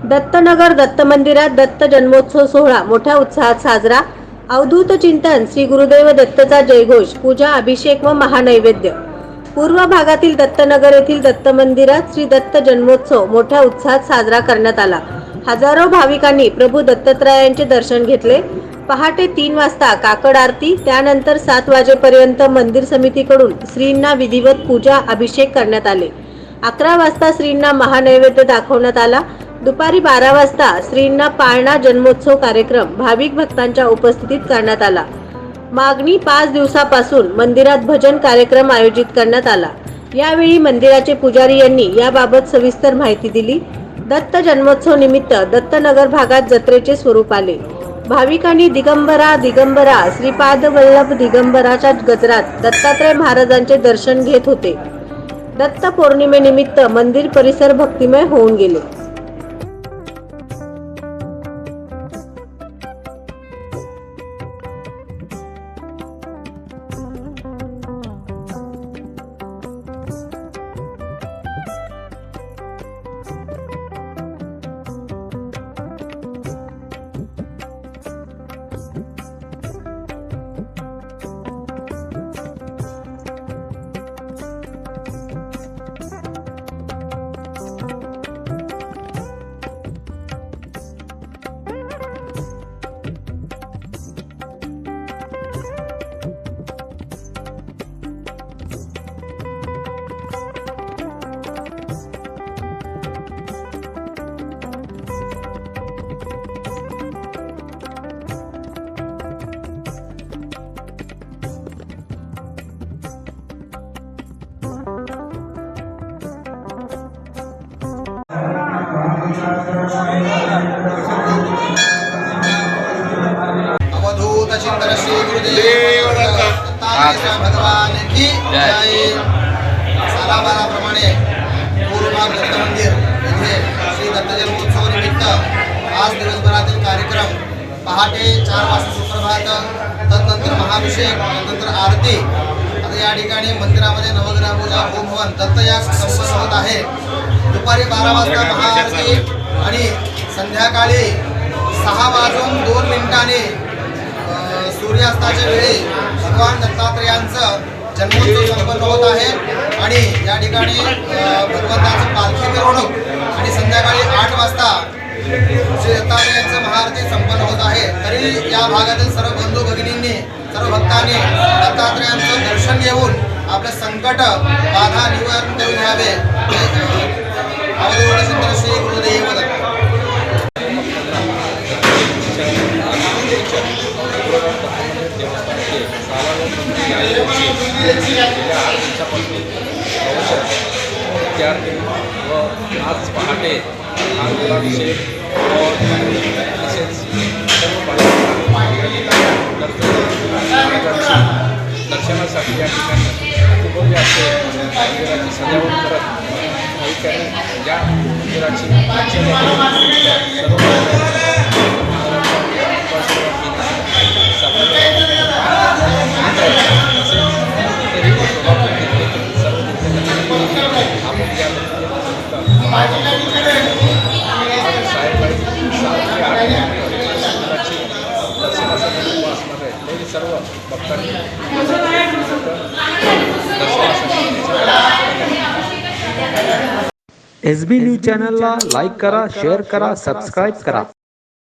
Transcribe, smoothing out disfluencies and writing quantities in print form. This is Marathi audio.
दत्तनगर दत्त मंदिरात दत्त जन्मोत्सव सोहळा मोठ्या उत्साहात साजरा। अवधूत चिंतन, श्री गुरुदेव दत्तचा जयघोष, पूजा, अभिषेक व महानैवेद्य। पूर्व भागातील दत्तनगर येथील दत्त मंदिरात श्री दत्त जन्मोत्सव मोठ्या उत्साहात साजरा करण्यात आला। हजारो भाविकांनी प्रभू दत्तात्रयांचे दर्शन घेतले। पहाटे 3 वाजता काकड आरती, त्यानंतर 7 वाजेपर्यंत मंदिर समितीकडून श्रींना विधिवत पूजा अभिषेक करण्यात आले। 11 वाजता श्रींना महानैवेद्य दाखवण्यात आला। दुपारी 12 वाजता श्रींना पाळणा जन्मोत्सव कार्यक्रम भाविक भक्तांच्या उपस्थितीत करण्यात आला। मागणी 5 दिवसापासून मंदिरात भजन कार्यक्रम आयोजित करण्यात आला। यावेळी मंदिराचे पुजारी यांनी याबाबत सविस्तर माहिती दिली। दत्त जन्मोत्सव निमित्त दत्तनगर भागात जत्रेचे स्वरूप आले। भाविकांनी दिगंबरा दिगंबरा श्रीपाद वल्लभ दिगंबराच्या गजरात दत्तात्रय महाराजांचे दर्शन घेत होते। दत्त पौर्णिमेनिमित्त मंदिर परिसर भक्तिमय होऊन गेले। अवधूत चिंतन श्री गुरुदेव दत्तात्रय भगवान की जय। सालाबाराप्रमाणे पूर्वभाग दत्त मंदिर येथे श्री दत्त जन्मोत्सव निमित्त आज दिवसभरातील कार्यक्रम पहाटे 4 वाजता सुप्रभात, तदनंतर महाभिषेक, तदनंतर आरती। आता या ठिकाणी मंदिरामध्ये नवग्रह पूजा, होम हवन, दत्तयाग संपन्न होत आहे। दुपारी 12 वाजता महाआरती आणि संध्याकाळी 6:02 सूर्यास्ताच्या वेळी भगवान दत्तात्रयांचं जन्मोत्सव संपन्न होत आहे। आणि या ठिकाणी भगवंताचं पालखी मिरवणूक आणि संध्याकाळी 8 वाजता श्री दत्तात्रयांचं महाआरती संपन्न होत आहे। तरी या भागातील सर्व बंधू भगिनींनी, सर्व भक्तांनी दत्तात्रयांचं दर्शन घेऊन आपले संकट बाधा निवारण करून घ्यावे। अवधूत चिंतन श्री गुरुदेव दत्त। व आज पहाटे अभिषेक दर्शनासाठी या ठिकाणी उपभोग्य असते मंदिराची सजावट करत भाविकांनी या मंदिराची सर्व भक्तांनी SB न्यूज चॅनलला लाईक करा, शेअर करा, सबस्क्राईब करा।